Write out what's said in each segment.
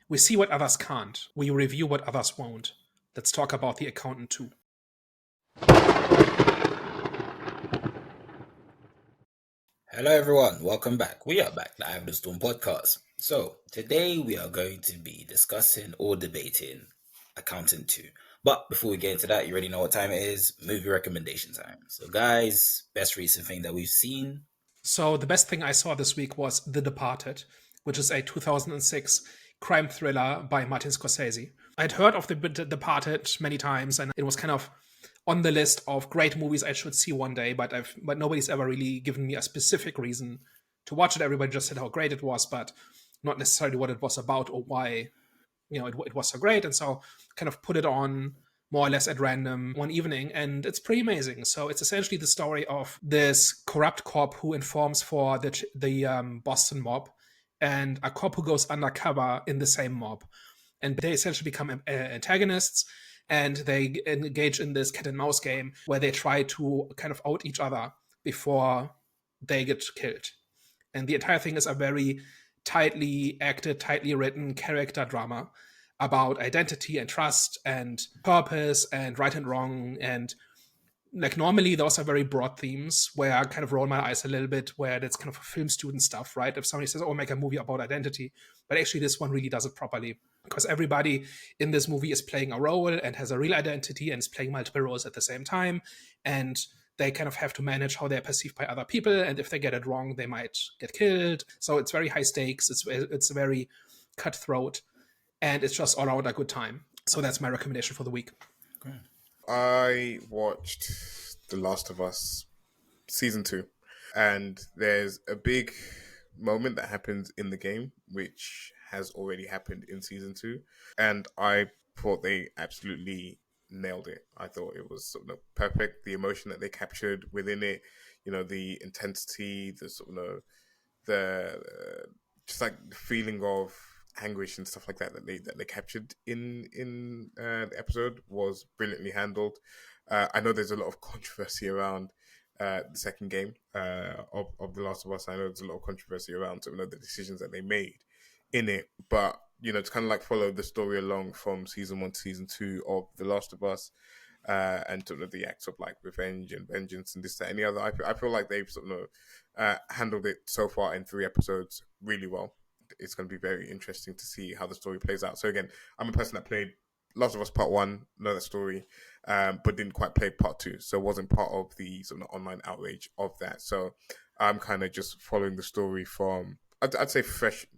We see what others can't. We review what others won't. Let's talk about The Accountant too. Hello, everyone. Welcome back. We are back, the Eye of the Storm podcast. So, today we are going to be discussing or debating Accountant 2. But before we get into that, you already know what time it is, movie recommendation time. So, guys, best recent thing that we've seen. So, the best thing I saw this week was The Departed, which is a 2006 crime thriller by Martin Scorsese. I'd heard of The Departed many times, and it was kind of on the list of great movies I should see one day, but nobody's ever really given me a specific reason to watch it. Everybody just said how great it was, but not necessarily what it was about or why it was so great. And so kind of put it on more or less at random one evening, and it's pretty amazing. So it's essentially the story of this corrupt cop who informs for the Boston mob, and a cop who goes undercover in the same mob, and they essentially become antagonists, and they engage in this cat and mouse game where they try to kind of out each other before they get killed. And the entire thing is a very tightly acted, tightly written character drama about identity and trust and purpose and right and wrong. And like normally those are very broad themes where I kind of roll my eyes a little bit, where that's kind of film student stuff, right? If somebody says, oh, make a movie about identity. But actually this one really does it properly, because everybody in this movie is playing a role and has a real identity and is playing multiple roles at the same time. And they kind of have to manage how they're perceived by other people. And if they get it wrong, they might get killed. So it's very high stakes. It's very cutthroat. And it's just all around a good time. So that's my recommendation for the week. Okay. I watched The Last of Us Season 2. And there's a big moment that happens in the game, which has already happened in Season 2. And I thought they absolutely nailed it. I thought it was sort of perfect. The emotion that they captured within it, the intensity, the sort of the just like the feeling of anguish and stuff like that they captured in the episode was brilliantly handled. I know there's a lot of controversy around the second game of The Last of Us. I know there's a lot of controversy around the decisions that they made in it, but to kind of like follow the story along from season 1 to season 2 of The Last of Us, and sort of the acts of like revenge and vengeance and this, that, and the other. I feel like they've sort of handled it so far in 3 episodes really well. It's going to be very interesting to see how the story plays out. So again, I'm a person that played Last of Us Part 1, know that story, but didn't quite play Part 2, so wasn't part of the sort of online outrage of that. So I'm kind of just following the story from, I'd say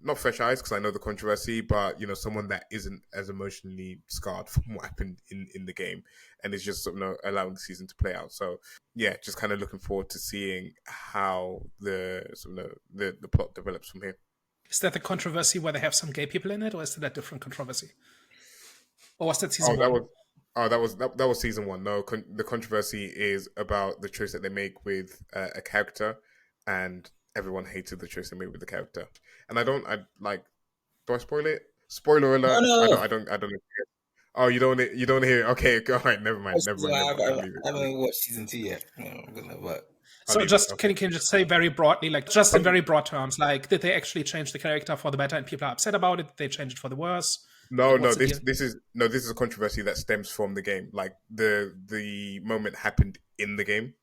not fresh eyes, because I know the controversy, but someone that isn't as emotionally scarred from what happened in the game, and is just sort of allowing the season to play out. So yeah, just kind of looking forward to seeing how the plot develops from here. Is that the controversy where they have some gay people in it, or is that a different controversy? Or was that season 1? That was season 1. No, the controversy is about the choice that they make with a character, and everyone hated the choice they made with the character. And do I spoil it? Spoiler alert! No. I don't. Oh, you don't hear it? Okay, all right, never mind. I haven't watched season 2 yet. So can you just say very broadly, like just in very broad terms, like did they actually change the character for the better and people are upset about it? Did they change it for the worse? No, this is a controversy that stems from the game. Like the moment happened in the game,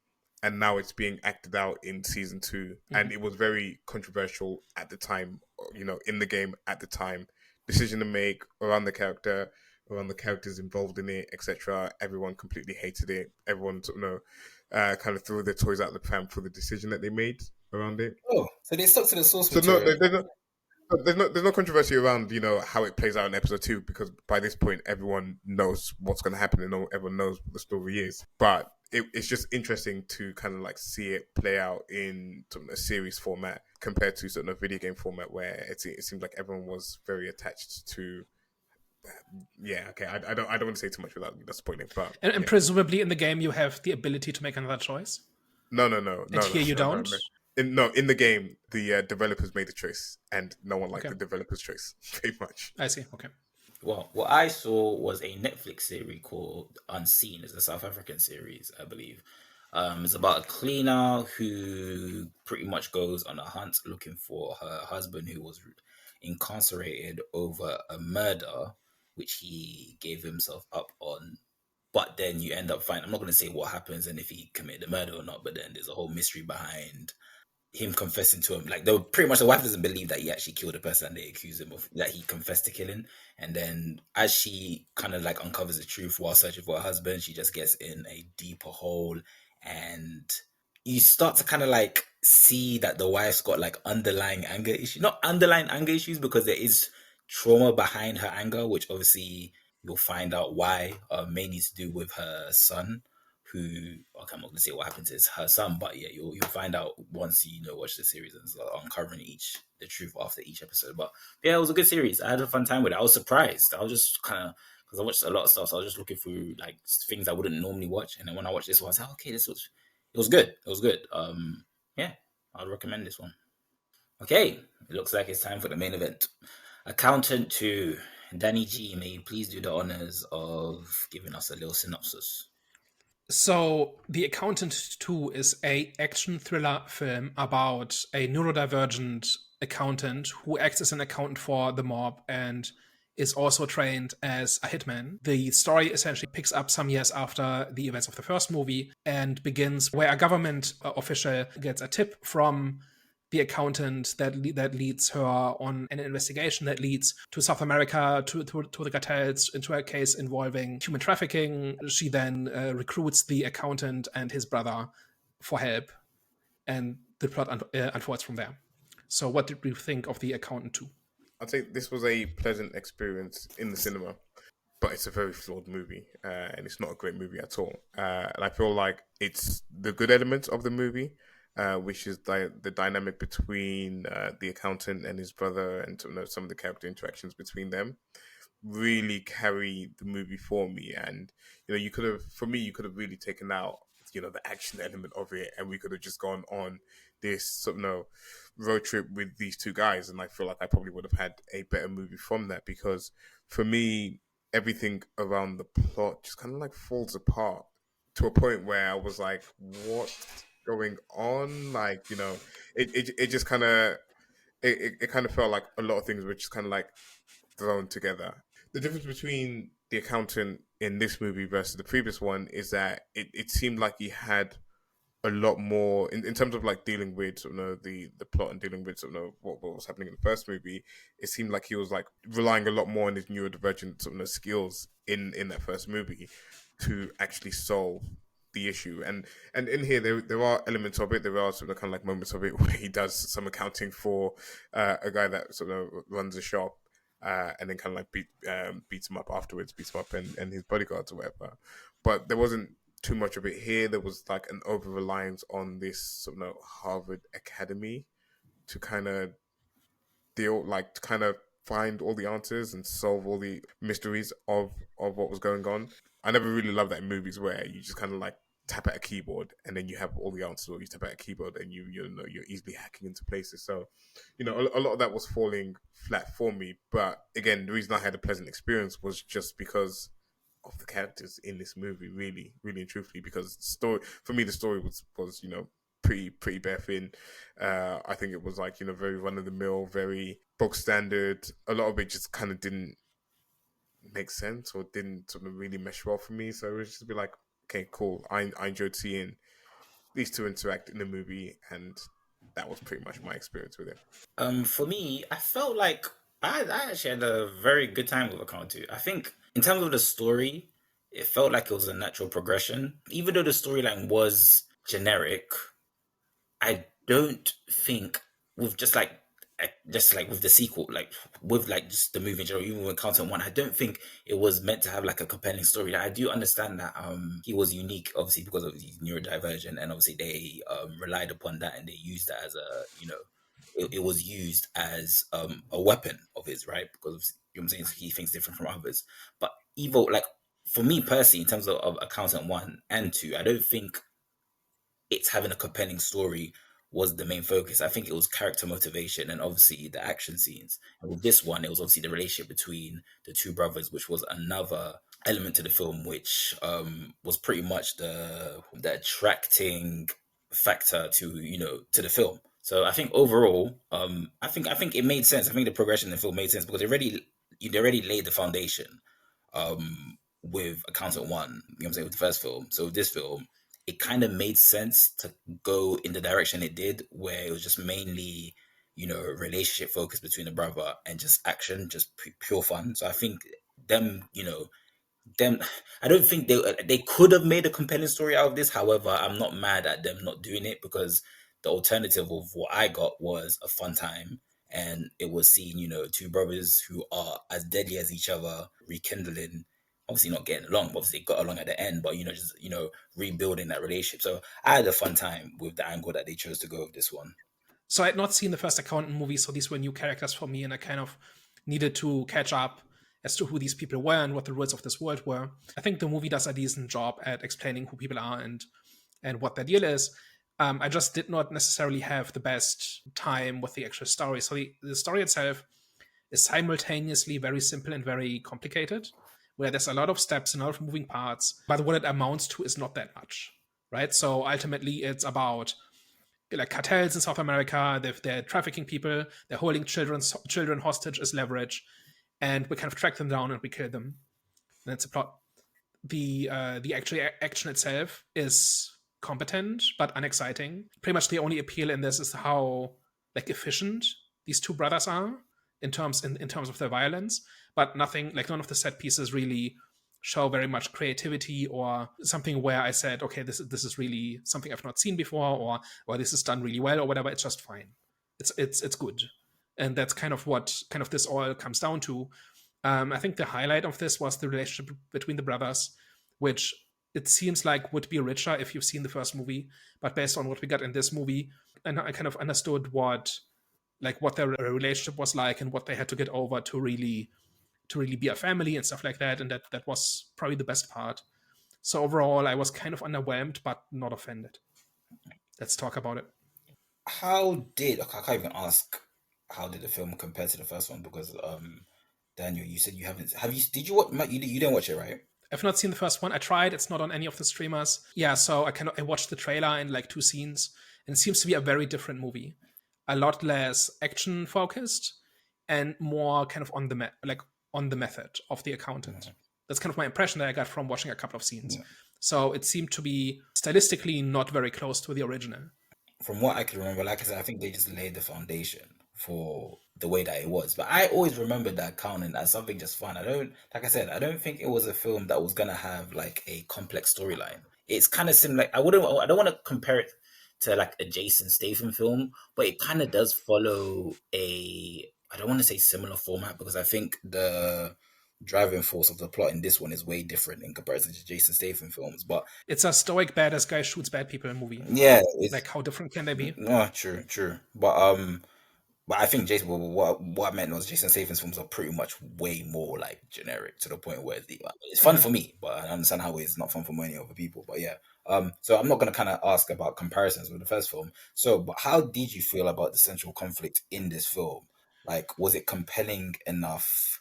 and now it's being acted out in season 2, mm-hmm. And it was very controversial at the time. In the game at the time, decision to make around the character, around the characters involved in it, etc. Everyone completely hated it. Everyone kind of threw their toys out the pram for the decision that they made around it. Oh, so they stuck to the source material. There's no controversy around how it plays out in episode 2, because by this point everyone knows what's going to happen and everyone knows what the story is. But it's just interesting to kind of like see it play out in sort of a series format compared to sort of a video game format where it seems like everyone was very attached to. Yeah, okay. I don't want to say too much without spoiling, but and presumably in the game you have the ability to make another choice. No. And here you don't. In the game, the developers made the choice, and no one liked the developers' choice, pretty much. I see. Okay. Well, what I saw was a Netflix series called Unseen. It's a South African series, I believe. It's about a cleaner who pretty much goes on a hunt looking for her husband who was incarcerated over a murder, which he gave himself up on. But then you end up finding, I'm not going to say what happens and if he committed the murder or not, but then there's a whole mystery behind him confessing to him. Like, they were pretty much, the wife doesn't believe that he actually killed the person they accuse him of, that he confessed to killing. And then as she kind of like uncovers the truth while searching for her husband, she just gets in a deeper hole. And you start to kind of like see that the wife's got like underlying anger issues. Not underlying anger issues, because there is trauma behind her anger, which obviously you'll find out why, mainly to do with her son, who, okay, I'm not going to say what happened to her son, but yeah, you'll find out once you watch the series and start uncovering the truth after each episode. But yeah, it was a good series. I had a fun time with it. I was surprised. I was just kind of, because I watched a lot of stuff, so I was just looking through like things I wouldn't normally watch, and then when I watched this one, I was like, okay, it was good. It was good. Yeah, I'd recommend this one. Okay, it looks like it's time for the main event. Accountant 2. Danny G, may you please do the honors of giving us a little synopsis. So, The Accountant 2 is a action thriller film about a neurodivergent accountant who acts as an accountant for the mob and is also trained as a hitman. The story essentially picks up some years after the events of the first movie and begins where a government official gets a tip from the accountant that leads her on an investigation that leads to South America, to the cartels, into a case involving human trafficking. She then recruits the accountant and his brother for help, and the plot unfolds from there. So what did we think of The Accountant 2? I'd say this was a pleasant experience in the cinema, but it's a very flawed movie, and it's not a great movie at all. And I feel like it's the good elements of the movie, which is the dynamic between the accountant and his brother, and some of the character interactions between them, really carry the movie for me. And you could have really taken out the action element of it, and we could have just gone on this road trip with these two guys, and I feel like I probably would have had a better movie from that, because for me everything around the plot just kind of like falls apart to a point where I was like, what's going on? Like, it just kind of it kind of felt like a lot of things were just kind of like thrown together. The difference between the accountant in this movie versus the previous one is that it seemed like he had a lot more in terms of like dealing with the plot and dealing with what was happening in the first movie. It seemed like he was like relying a lot more on his neurodivergent skills in that first movie to actually solve the issue. And in here there are elements of it. There are kind of like moments of it where he does some accounting for a guy that runs a shop, and then kind of like beats him up afterwards, and his bodyguards or whatever. But there wasn't too much of it here. There was like an over reliance on this Harvard Academy to kind of find all the answers and solve all the mysteries of what was going on. I never really loved that in movies where you just kind of like tap at a keyboard and then you have all the answers, or you tap at a keyboard and you're easily hacking into places. So a lot of that was falling flat for me. But again, the reason I had a pleasant experience was just because of the characters in this movie, really, really and truthfully, because the story was pretty bare thin. I think it was like very run of the mill, very bog standard. A lot of it just kind of didn't make sense or didn't really mesh well for me. So it was just a bit like, okay, cool. I enjoyed seeing these two interact in the movie, and that was pretty much my experience with it. For me, I felt like I actually had a very good time with Account 2. I think in terms of the story, it felt like it was a natural progression. Even though the storyline was generic, I don't think with just like with the sequel, like with like just the movie in general, even with Content 1, I don't think it was meant to have like a compelling story. I do understand that he was unique, obviously, because of his neurodivergent, and obviously they relied upon that and they used that as it was used as a weapon of his, right? Because I'm saying, he thinks different from others. But Evo, like for me personally, in terms of Accountant 1 and 2, I don't think it's having a compelling story was the main focus. I think it was character motivation and obviously the action scenes. And with this one, it was obviously the relationship between the two brothers, which was another element to the film, which was pretty much the attracting factor to the film. So I think overall, I think it made sense. I think the progression in the film made sense because they already laid the foundation with Accountant One. You know what I'm saying, with the first film. So with this film, it kind of made sense to go in the direction it did, where it was just mainly, relationship focused between the brother and just action, just pure fun. So I think them, them I don't think they could have made a compelling story out of this. However, I'm not mad at them not doing it because the alternative of what I got was a fun time, and it was seeing, two brothers who are as deadly as each other rekindling, obviously not getting along, but obviously got along at the end, but just rebuilding that relationship. So I had a fun time with the angle that they chose to go with this one. So I had not seen the first Accountant movie, so these were new characters for me, and I kind of needed to catch up as to who these people were and what the rules of this world were. I think the movie does a decent job at explaining who people are and what their deal is. I just did not necessarily have the best time with the actual story. So the story itself is simultaneously very simple and very complicated, where there's a lot of steps and a lot of moving parts, but what it amounts to is not that much, right? So ultimately, it's about like cartels in South America. They're trafficking people. They're holding children hostage as leverage, and we kind of track them down and we kill them. And that's a plot. The actual action itself is competent but unexciting. Pretty much the only appeal in this is how like efficient these two brothers are in terms of their violence, but nothing like none of the set pieces really show very much creativity or something where I said, okay, this is really something I've not seen before, or this is done really well, or whatever. It's just fine. It's good, and that's kind of what this all comes down to. I think the highlight of this was the relationship between the brothers, which it seems like would be richer if you've seen the first movie, but based on what we got in this movie, and I kind of understood what their relationship was like and what they had to get over to really be a family and stuff like that, and that was probably the best part. So overall, I was kind of underwhelmed, but not offended. Let's talk about it. Okay, I can't even ask how did the film compare to the first one because Daniel, you said you haven't. Did you watch? You didn't watch it, right? I've not seen the first one. I tried. It's not on any of the streamers. Yeah, so I watched the trailer and like 2 scenes, and it seems to be a very different movie. A lot less action focused and more kind of on the method of the accountant. Mm-hmm. That's kind of my impression that I got from watching a couple of scenes. Yeah. So it seemed to be stylistically not very close to the original. From what I can remember, like I said, I think they just laid the foundation for the way that it was. But I always remembered that accountant as something just fun. I don't think it was a film that was gonna have like a complex storyline. It's kind of similar. I don't want to compare it to like a Jason Statham film, but it kind of does follow I don't want to say similar format because I think the driving force of the plot in this one is way different in comparison to Jason Statham films. But it's a stoic badass guy shoots bad people movie. Yeah, like how different can they be? No, true. But I think Jason. What I meant was Jason Statham's films are pretty much way more like generic to the point where it's fun for me, but I understand how it's not fun for many other people. But yeah, so I'm not going to kind of ask about comparisons with the first film. So, but how did you feel about the central conflict in this film? Like, was it compelling enough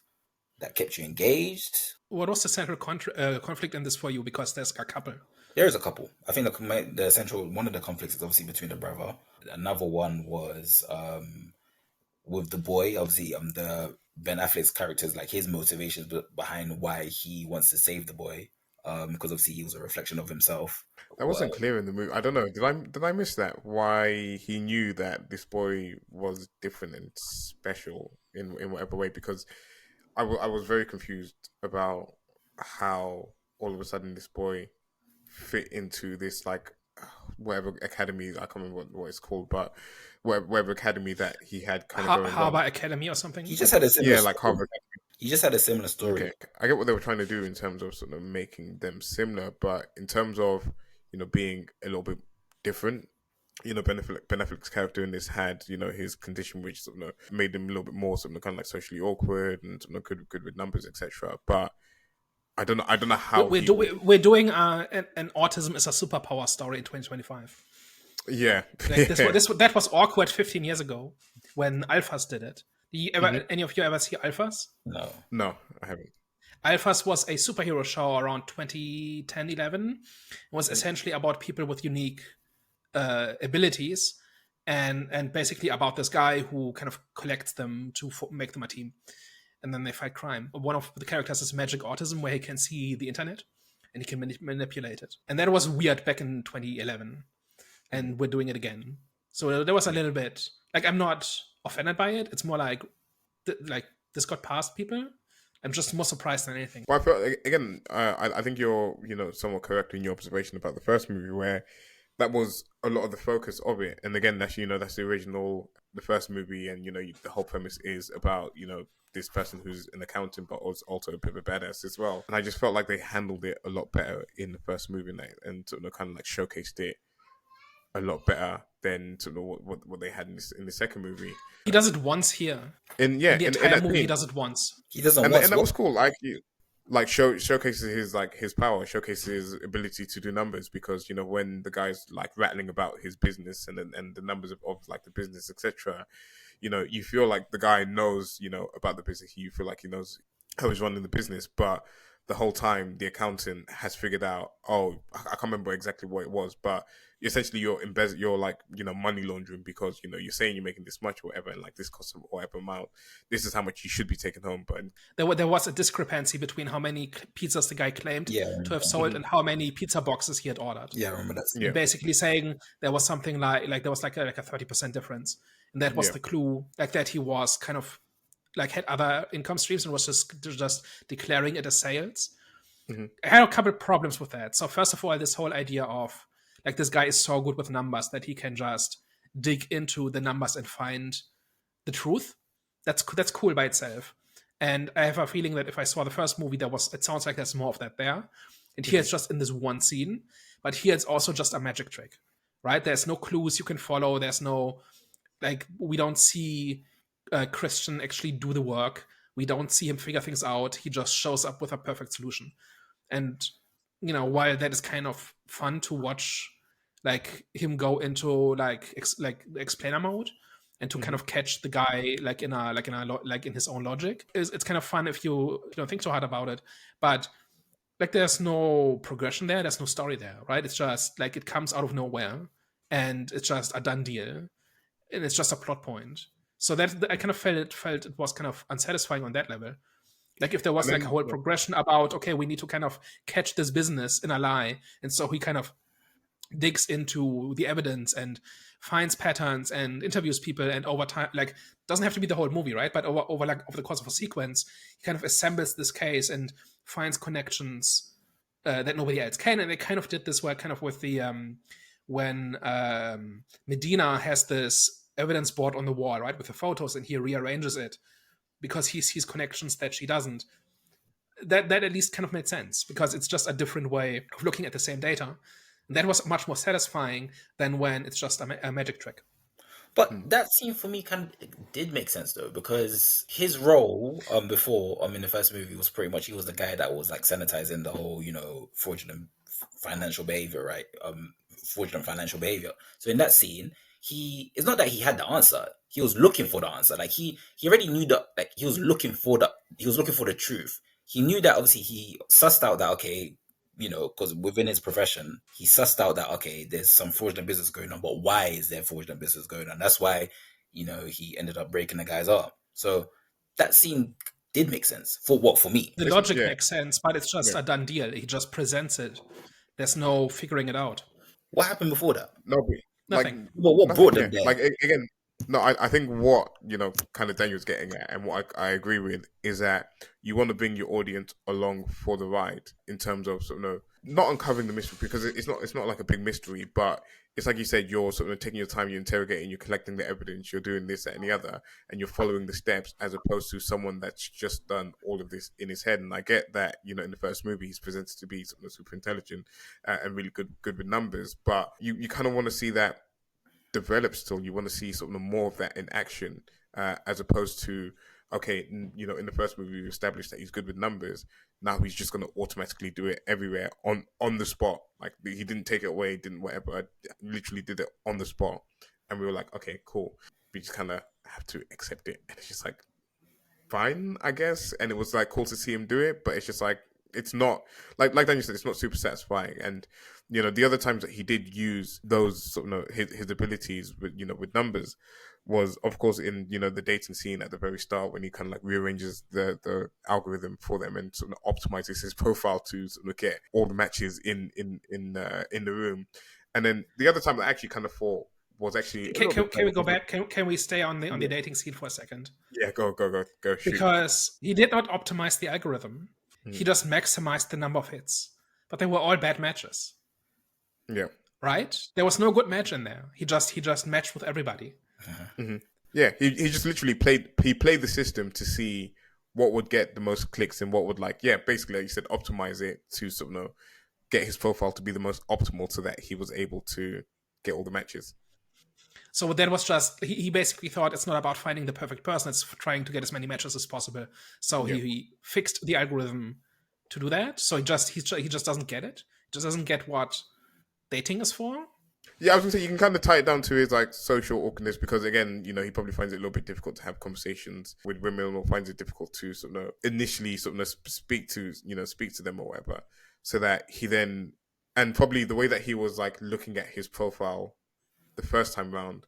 that kept you engaged? What was the central conflict in this for you? Because there's a couple. There is a couple. I think the central one of the conflicts is obviously between the brother. Another one was with the boy. Obviously, the Ben Affleck's character's like his motivations behind why he wants to save the boy. Because obviously he was a reflection of himself. That wasn't clear in the movie. I don't know. Did I miss that? Why he knew that this boy was different and special in whatever way? Because I was very confused about how all of a sudden this boy fit into this like whatever academy, I can't remember what it's called, but whatever academy that he had kind of Harvard Academy or something. He just had a similar like Harvard Academy. He just had a similar story. Okay. I get what they were trying to do in terms of sort of making them similar, but in terms of being a little bit different, Ben Affleck's character in this had his condition, which sort of made him a little bit more sort of kind of like socially awkward and sort of good with numbers, etc. But I don't know how we're doing an autism is a superpower story in 2025. Yeah, that was awkward 15 years ago when Alphas did it. Did you ever, any of you ever see Alphas? No, I haven't. Alphas was a superhero show around 2010-11. It was essentially about people with unique abilities, and basically about this guy who kind of collects them to make them a team, and then they fight crime. One of the characters has magic autism, where he can see the internet and he can manipulate it. And that was weird back in 2011, and we're doing it again. So there was a little bit like, I'm not offended by it. It's more like this got past people. I'm just more surprised than anything. Well, I feel again, I think you're somewhat correct in your observation about the first movie, where that was a lot of the focus of it. And again, that's that's the original, the first movie, and the whole premise is about this person who's an accountant but was also a bit of a badass as well. And I just felt like they handled it a lot better in the first movie, and kind of like showcased it a lot better than what they had in the second movie. He does it once here. In the entire movie, he does it once. He doesn't and once. And that was cool. Like showcases his power, showcases his ability to do numbers, because when the guy's like rattling about his business and the numbers of like the business, etc., you feel like the guy knows about the business. You feel like he knows how he's running the business, but the whole time the accountant has figured out, I can't remember exactly what it was, but essentially you're like money laundering, because you're saying you're making this much or whatever, and like this costs whatever amount, this is how much you should be taking home. But there was a discrepancy between how many pizzas the guy claimed to have sold and how many pizza boxes he had ordered. Yeah, I remember that. Yeah. Basically saying there was something like there was like a 30% difference, and that was the clue, like that he was kind of like had other income streams and was just declaring it as sales. I had a couple of problems with that. So first of all, this whole idea of like, this guy is so good with numbers that he can just dig into the numbers and find the truth. That's cool by itself. And I have a feeling that if I saw the first movie, it sounds like there's more of that there. And here it's just in this one scene. But here it's also just a magic trick, right? There's no clues you can follow. There's no, like, we don't see Christian actually do the work. We don't see him figure things out. He just shows up with a perfect solution. And, while that is kind of fun to watch, like him go into like explainer mode and to kind of catch the guy like in his own logic, it's kind of fun if you don't think so hard about it. But like, there's no progression there. There's no story there, right? It's just like it comes out of nowhere and it's just a done deal. And it's just a plot point. So that I kind of felt it was kind of unsatisfying on that level. Like, if there was like a whole progression about, okay, we need to kind of catch this business in a lie. And so he kind of digs into the evidence and finds patterns and interviews people, and over time, like, doesn't have to be the whole movie, right? But over the course of a sequence, he kind of assembles this case and finds connections that nobody else can. And they kind of did this work kind of with the when Medina has this evidence board on the wall, right, with the photos, and he rearranges it because he sees connections that she doesn't. That at least kind of made sense, because it's just a different way of looking at the same data. And that was much more satisfying than when it's just a magic trick. But that scene for me did make sense, though, because his role before in the first movie was pretty much, he was the guy that was like sanitizing the whole fraudulent financial behavior, right? Fraudulent financial behavior. So in that scene, it's not that he had the answer. He was looking for the answer. Like, he already knew that, like, he was looking for the truth. He knew that, obviously he sussed out that, okay, because within his profession, he sussed out that, okay, there's some fraudulent business going on, but why is there fraudulent business going on? That's why, he ended up breaking the guy's arm. So that scene did make sense for me. The logic makes sense, but it's just a done deal. He just presents it. There's no figuring it out. What happened before that? Nothing. What brought them there? Like, again, no, I think what, kind of Daniel's getting at, and what I agree with, is that you want to bring your audience along for the ride in terms of not uncovering the mystery, because it's not like a big mystery, but it's like you said, you're sort of taking your time, you're interrogating, you're collecting the evidence, you're doing this, that, and the other, and you're following the steps, as opposed to someone that's just done all of this in his head. And I get that, in the first movie, he's presented to be super intelligent and really good with numbers, but you kind of want to see that develop still. You want to see more of that in action, as opposed to, okay, in the first movie we established that he's good with numbers. Now he's just going to automatically do it everywhere on the spot. Like, he didn't take it away, didn't whatever. I literally did it on the spot, and we were like, okay, cool. We just kind of have to accept it, and it's just like, fine, I guess. And it was like cool to see him do it, but it's just like, it's not like Daniel said, it's not super satisfying. And the other times that he did use those sort of his abilities with numbers was, of course, in the dating scene at the very start, when he kind of like rearranges the algorithm for them and sort of optimizes his profile to sort of get all the matches in the room. And then the other time that I actually kind of thought was actually can we go back? Can we stay on the dating scene for a second? Yeah, go shoot. Because he did not optimize the algorithm. He just maximized the number of hits, but they were all bad matches. Yeah. Right? There was no good match in there. He just matched with everybody. Mm-hmm. Yeah, he just literally played the system to see what would get the most clicks and what would basically, like you said, optimize it to sort of get his profile to be the most optimal so that he was able to get all the matches. So that was just, he basically thought it's not about finding the perfect person, it's trying to get as many matches as possible. So he fixed the algorithm to do that. So he just doesn't get it. He just doesn't get what dating is for. Yeah, I was gonna say you can kind of tie it down to his social awkwardness, because again, he probably finds it a little bit difficult to have conversations with women, or finds it difficult to sort of initially sort of speak to them or whatever. So that he then, and probably the way that he was looking at his profile the first time round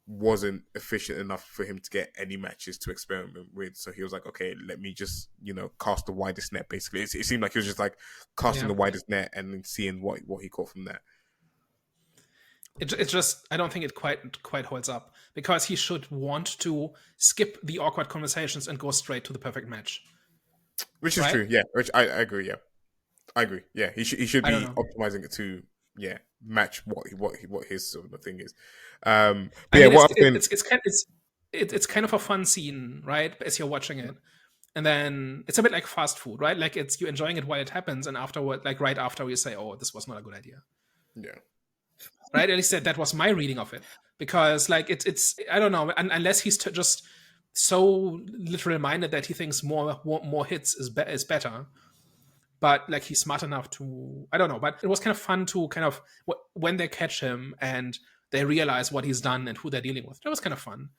wasn't efficient enough for him to get any matches to experiment with. So he was like, okay, let me just cast the widest net. Basically, it seemed like he was just casting the widest net and then seeing what he caught from that. It's just, I don't think it quite holds up, because he should want to skip the awkward conversations and go straight to the perfect match. Which is true, yeah. Which I agree, yeah. I agree, yeah. He should be optimizing it to match what his sort of thing is. It's kind of a fun scene, right? As you're watching it, and then it's a bit like fast food, right? Like you're enjoying it while it happens, and afterward, right after, you say, "Oh, this was not a good idea." Yeah. Right, at least that was my reading of it, because it's I don't know, unless he's just so literal minded that he thinks more hits is better, but he's smart enough to, I don't know, but it was kind of fun to kind of, when they catch him and they realize what he's done and who they're dealing with, that was kind of fun,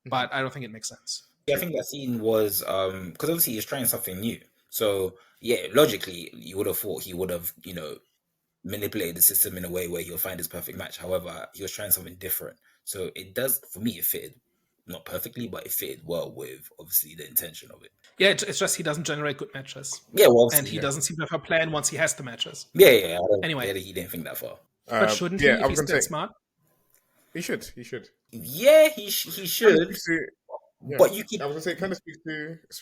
but I don't think it makes sense. Yeah, I think that scene was because obviously he's trying something new, so yeah, logically you would have thought he would have manipulated the system in a way where he'll find his perfect match. However, he was trying something different. So it does, for me, it fitted, not perfectly, but it fitted well with obviously the intention of it. Yeah, it's just he doesn't generate good matches. Yeah, well, and he doesn't seem to have a plan once he has the matches. Yeah. Anyway, he didn't think that far. But shouldn't he? If he's that smart, he should. Yeah, he should. Yeah. But you keep. I was gonna say, it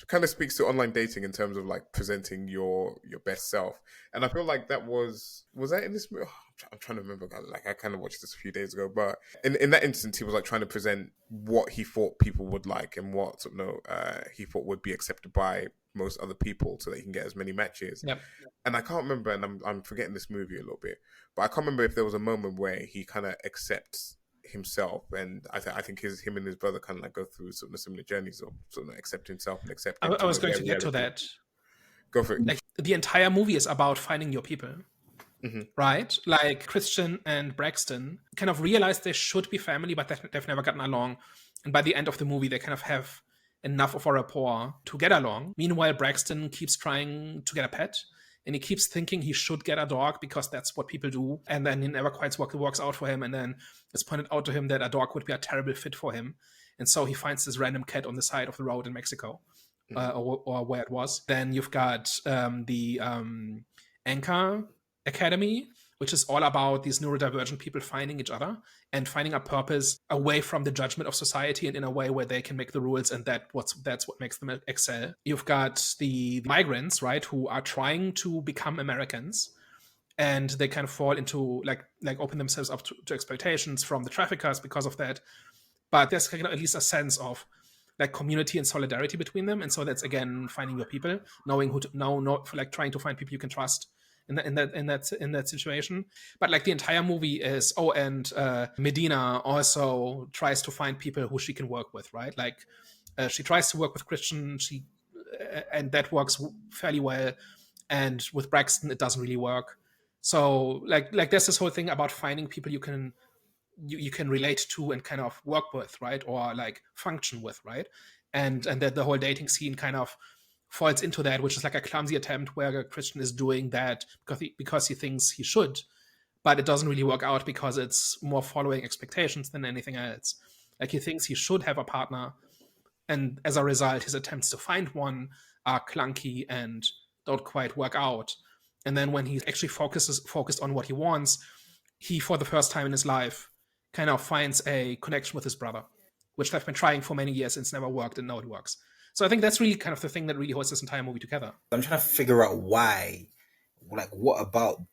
kind of speaks to online dating in terms of presenting your best self, and I feel like that was that in this movie? Oh, I'm trying to remember. I kind of watched this a few days ago, but in that instance, he was trying to present what he thought people would like and what he thought would be accepted by most other people, so that he can get as many matches. Yep. And I can't remember, and I'm forgetting this movie a little bit, but I can't remember if there was a moment where he kind of accepts himself, and I think him and his brother kind of go through sort of similar journeys of sort of accept himself and accept. I was going to get to that. Go for it. The entire movie is about finding your people, right? Christian and Braxton kind of realize they should be family, but they've never gotten along, and by the end of the movie, they kind of have enough of a rapport to get along. Meanwhile, Braxton keeps trying to get a pet. And he keeps thinking he should get a dog because that's what people do. And then he never quite works out for him. And then it's pointed out to him that a dog would be a terrible fit for him. And so he finds this random cat on the side of the road in Mexico, or where it was. Then you've got the Anchor Academy, which is all about these neurodivergent people finding each other and finding a purpose away from the judgment of society and in a way where they can make the rules, and that's what makes them excel. You've got the migrants, right, who are trying to become Americans, and they kind of fall into open themselves up to exploitations from the traffickers because of that. But there's kind of at least a sense of community and solidarity between them, and so that's again finding your people, knowing who to know, trying to find people you can trust in that situation. But the entire movie is, and Medina also tries to find people who she can work with, right? She tries to work with Christian, and that works fairly well, and with Braxton it doesn't really work. So there's this whole thing about finding people you can relate to and kind of work with, right? Or function with, right? And that the whole dating scene kind of falls into that, which is like a clumsy attempt where Christian is doing that because he thinks he should, but it doesn't really work out because it's more following expectations than anything else. Like he thinks he should have a partner, and as a result, his attempts to find one are clunky and don't quite work out. And then when he actually focused on what he wants, he, for the first time in his life, kind of finds a connection with his brother, which they've been trying for many years and it's never worked, and now it works. So I think that's really kind of the thing that really holds this entire movie together. I'm trying to figure out why, like, what about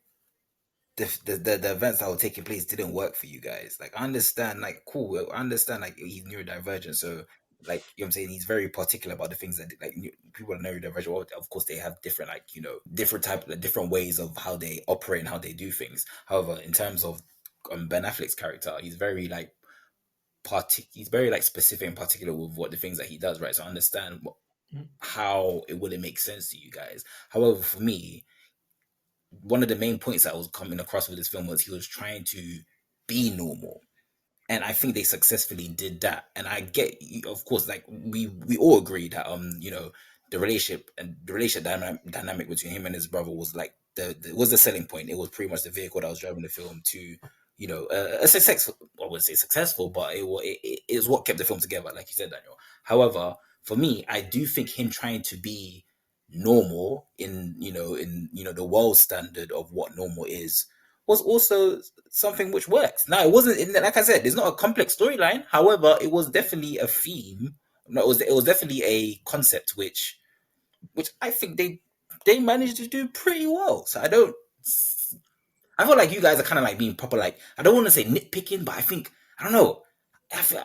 the events that were taking place didn't work for you guys? Like, I understand, like, cool, I understand, like, he's neurodivergent, so, like, you know what I'm saying, he's very particular about the things that, like, people are neurodivergent, well, of course they have different, like, you know, different ways of how they operate and how they do things. However, in terms of Ben Affleck's character, he's very, like, he's very, like, specific and particular with what the things that he does, right? So I understand how it wouldn't make sense to you guys. However, for me, one of the main points that was coming across with this film was he was trying to be normal, and I think they successfully did that. And I get, of course, like we all agree that you know, the relationship dynamic between him and his brother was like was the selling point. It was pretty much the vehicle that was driving the film to, you know, a successful, I wouldn't say successful, but it is what kept the film together, like you said, Daniel. However, for me, I do think him trying to be normal in the world standard of what normal is was also something which works. Now, it wasn't, like I said, it's not a complex storyline. However, it was definitely a theme. No, it was definitely a concept which I think they managed to do pretty well. So I feel like you guys are kind of like being proper, like, I don't want to say nitpicking, but I don't know.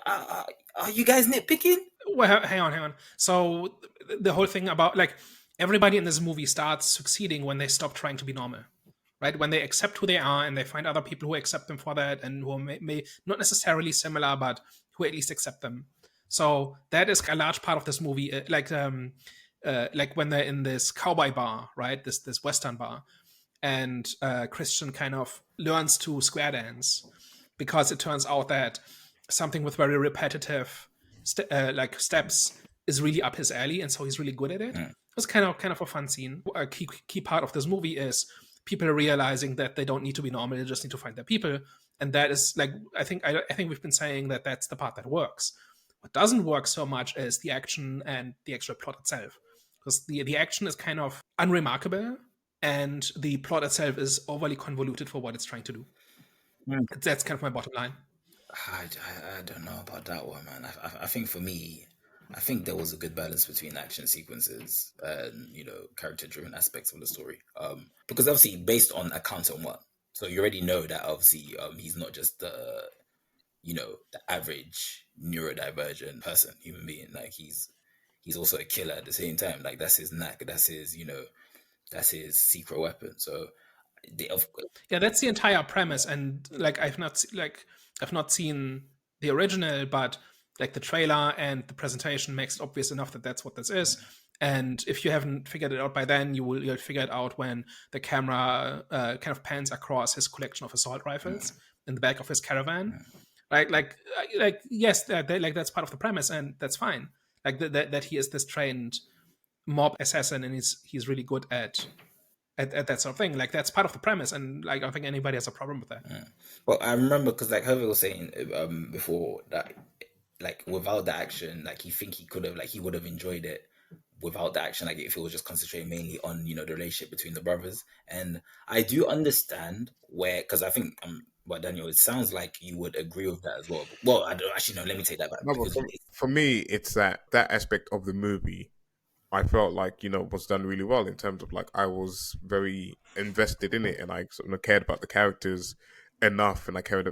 Are you guys nitpicking? Well, hang on. So the whole thing about, like, everybody in this movie starts succeeding when they stop trying to be normal, right? When they accept who they are and they find other people who accept them for that and who may not necessarily similar, but who at least accept them. So that is a large part of this movie. Like when they're in this cowboy bar, right? This Western bar, and Christian kind of learns to square dance because it turns out that something with very repetitive steps is really up his alley, and so he's really good at it. It's kind of a fun scene. A key part of this movie is people realizing that they don't need to be normal; they just need to find their people, and that is, like, I think we've been saying that that's the part that works. What doesn't work so much is the action and the actual plot itself, because the action is kind of unremarkable, and the plot itself is overly convoluted for what it's trying to do. That's kind of my bottom line. I don't know about that one, man. I think for me, I think there was a good balance between action sequences and, you know, character-driven aspects of the story. Because obviously, based on Accountant One, so you already know that obviously he's not just the average neurodivergent person, human being. Like he's also a killer at the same time. Like that's his knack. That's his secret weapon. So yeah, that's the entire premise. And like I've not seen the original, but like the trailer and the presentation makes it obvious enough that that's what this is. And if you haven't figured it out by then, you'll figure it out when the camera kind of pans across his collection of assault rifles in the back of his caravan. Like yes, that's part of the premise, and that's fine. Like that he is this trained mob assassin, and he's really good at that sort of thing. Like that's part of the premise, and like I don't think anybody has a problem with that. Well, I remember because like Hervé was saying before that, like without the action, like he would have enjoyed it without the action, like if it was just concentrating mainly on, you know, the relationship between the brothers. And I do understand where, because I think but Daniel, it sounds like you would agree with that as well. Well, I don't actually, no, let me take that back. No, but for me, it's that aspect of the movie I felt like, you know, was done really well in terms of like I was very invested in it, and I sort of cared about the characters enough, and I cared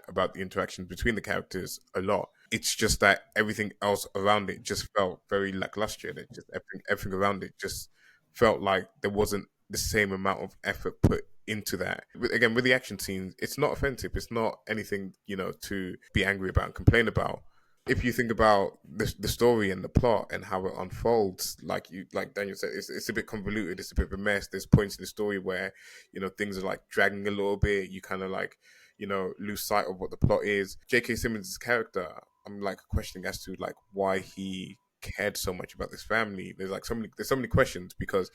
about the interactions between the characters a lot. It's just that everything else around it just felt very lackluster, and it just everything around it just felt like there wasn't the same amount of effort put into that. Again, with the action scenes, it's not offensive. It's not anything, you know, to be angry about and complain about. If you think about the story and the plot and how it unfolds, like Daniel said, it's a bit convoluted. It's a bit of a mess. There's points in the story where, you know, things are like dragging a little bit. You kind of like, you know, lose sight of what the plot is. J.K. Simmons' character, I'm like questioning as to like why he cared so much about this family. There's so many questions because,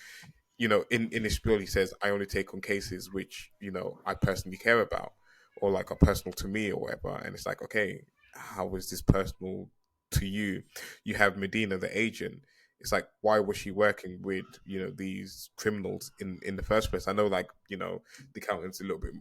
you know, in his spiel he says, I only take on cases which, you know, I personally care about or like are personal to me or whatever. And it's like, okay, how is this personal to you? You have Medina, the agent. It's like, why was she working with, you know, these criminals in the first place? I know, like, you know, the accountant's a little bit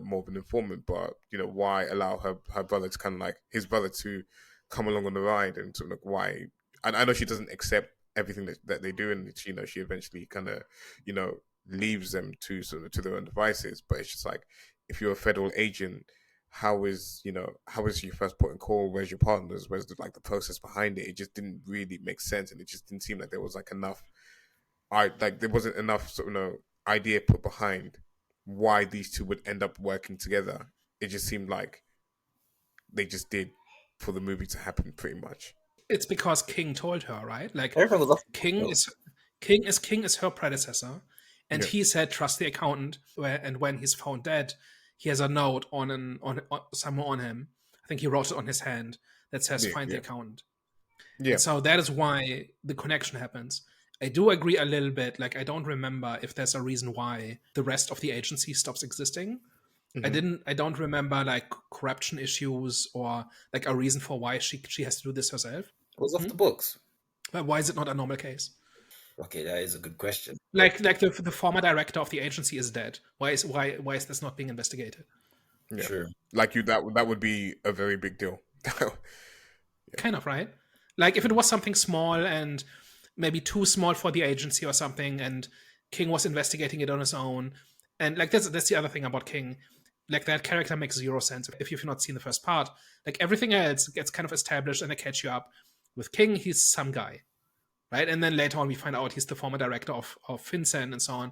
more of an informant, but, you know, why allow her brother to kind of like his brother to come along on the ride, and sort of like why? And I know she doesn't accept everything that they do, and she, you know, she eventually kind of, you know, leaves them to sort of to their own devices. But it's just like, if you're a federal agent, how is, you know, how is your first port of call? Where's your partners? Where's the, like the process behind it? It just didn't really make sense, and it just didn't seem like there was like enough. There wasn't enough sort of, you know, idea put behind why these two would end up working together. It just seemed like they just did for the movie to happen, pretty much. It's because King told her, right? Like Everything was off. King is King is her predecessor, and Yeah. he said trust the accountant. And when he's found dead, he has a note on somewhere on him. I think he wrote it on his hand that says Yeah, find the yeah, accountant. yeah. And so that is why the connection happens. I do agree a little bit. Like I don't remember if there's a reason why the rest of the agency stops existing. Mhm. I don't remember like corruption issues or like a reason for why she has to do this herself. It was off the books. But why is it not a normal case? Okay, that is a good question. Like the former director of the agency is dead. Why is this not being investigated? Yeah. True. Like you, that would be a very big deal. Kind of, right? Like if it was something small and maybe too small for the agency or something, and King was investigating it on his own, and like that's the other thing about King. Like that character makes zero sense if you've not seen the first part. Like everything else gets kind of established and they catch you up. With King, he's some guy, right? And then later on, we find out he's the former director of FinCEN and so on.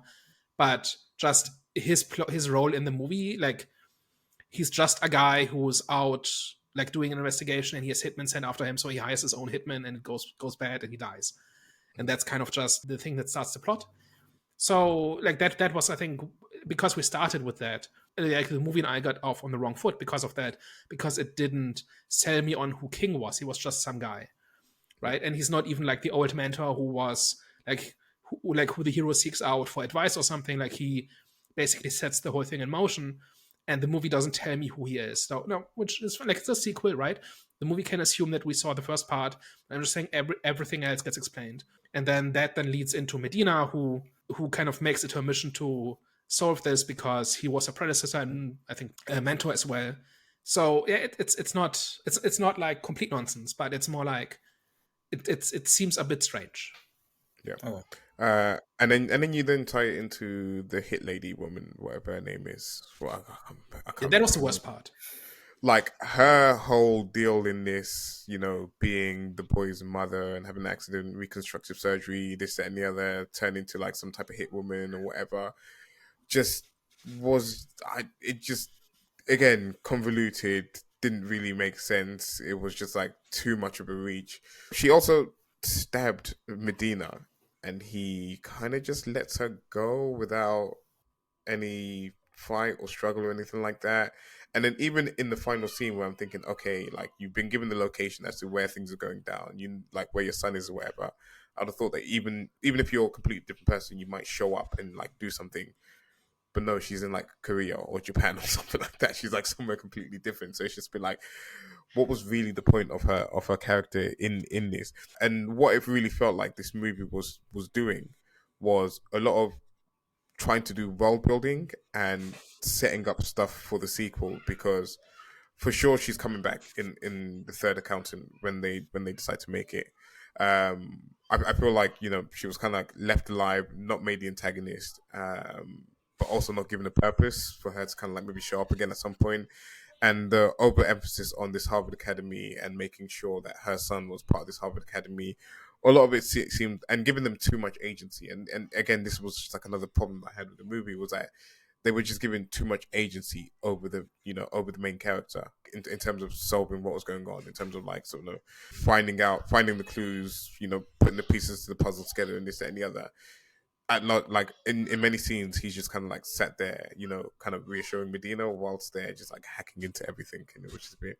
But just his role in the movie, like he's just a guy who's out like doing an investigation, and he has hitmen sent after him, so he hires his own hitman, and it goes bad, and he dies. And that's kind of just the thing that starts the plot. So like that was, I think, because we started with that, like the movie and I got off on the wrong foot because of that, because it didn't sell me on who King was. He was just some guy, right? And he's not even like the old mentor who was like who the hero seeks out for advice or something. Like he basically sets the whole thing in motion, and the movie doesn't tell me who he is. So no, which is like it's a sequel, right? The movie can assume that we saw the first part. I'm just saying everything else gets explained, and then that then leads into Medina, who kind of makes it her mission to solve this because he was a predecessor and I think a mentor as well. So yeah, it's not like complete nonsense, but it's more like it seems a bit strange. Yeah. Oh, And then you then tie it into the hit lady woman, whatever her name is. Well, I can't That was the remember. worst part. Like her whole deal in this, you know, being the boy's mother and having an accident, reconstructive surgery, this, that, and the other, turn into like some type of hit woman or whatever. Just it just, again, convoluted, didn't really make sense. It was just like too much of a reach. She also stabbed Medina, and he kind of just lets her go without any fight or struggle or anything like that. And then even in the final scene where I'm thinking, okay, like you've been given the location as to where things are going down, you like where your son is or whatever. I'd have thought that even if you're a completely different person, you might show up and like do something. But no, she's in like Korea or Japan or something like that. She's like somewhere completely different. So it's just been like, what was really the point of her character in this? And what it really felt like this movie was doing was a lot of trying to do world building and setting up stuff for the sequel, because for sure she's coming back in the third accountant when they decide to make it. I feel like, you know, she was kind of like left alive, not made the antagonist, but also not given a purpose for her to kind of like maybe show up again at some point. And the overemphasis on this Harvard Academy and making sure that her son was part of this Harvard Academy, a lot of it seemed, and giving them too much agency. And again, this was just like another problem I had with the movie, was that they were just giving too much agency over the, you know, over the main character in terms of solving what was going on, in terms of like sort of finding the clues, you know, putting the pieces to the puzzle together, and this, that, and the other. At not like in many scenes, he's just kind of like sat there, you know, kind of reassuring Medina whilst they're just like hacking into everything, which is a bit,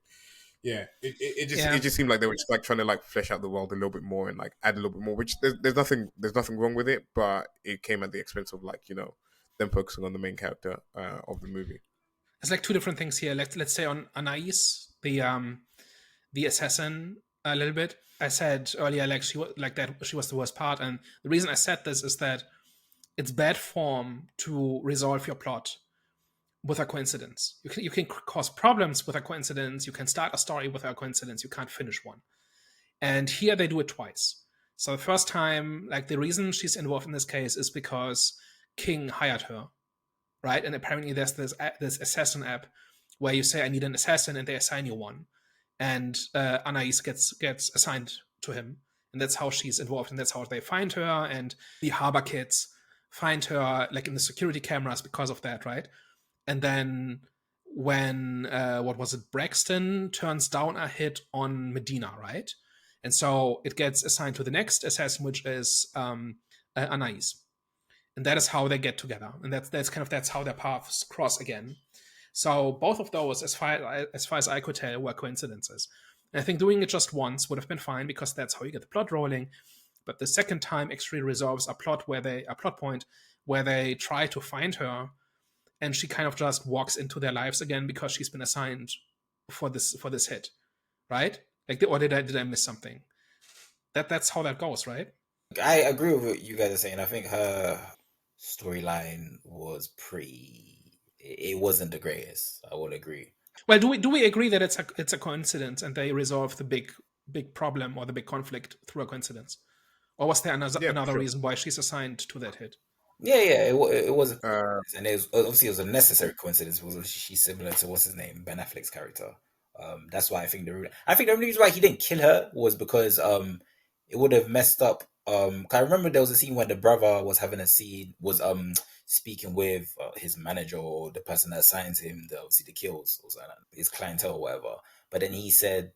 Yeah, it Yeah. just seemed like they were just like trying to like flesh out the world a little bit more and like add a little bit more. Which there's nothing wrong with it, but it came at the expense of like them focusing on the main character of the movie. It's like two different things here. Let's say on Anais, the assassin, a little bit. I said earlier, like she was like that. She was the worst part, and the reason I said this is that it's bad form to resolve your plot with a coincidence. You can cause problems with a coincidence. You can start a story with a coincidence. You can't finish one. And here they do it twice. So the first time, like the reason she's involved in this case is because King hired her, right? And apparently there's this assassin app where you say I need an assassin and they assign you one, and Anais gets assigned to him, and that's how she's involved, and that's how they find her, and the harbor kids find her like in the security cameras because of that, right? And then when what was it, Braxton turns down a hit on Medina, right? And so it gets assigned to the next assassin, which is Anais, and that is how they get together, and that's how their paths cross again. So both of those, as far as I could tell, were coincidences. And I think doing it just once would have been fine because that's how you get the plot rolling. But the second time actually resolves a plot point where they try to find her, and she kind of just walks into their lives again because she's been assigned for this hit, right? Like, or did I miss something? That's how that goes, right? I agree with what you guys are saying. I think her storyline was it wasn't the greatest. I would agree. Well, do we agree that it's a coincidence and they resolve the big problem or the big conflict through a coincidence, or was there another Sure. reason why she's assigned to that hit? Yeah, it was a Uh, coincidence, and it was obviously it was a necessary coincidence because she's similar to what's his name, Ben Affleck's character. That's why I think the only reason why he didn't kill her was because it would have messed up. 'Cause I remember there was a scene where the brother was having a scene was speaking with his manager or the person that assigns him obviously the kills or something, his clientele or whatever. But then he said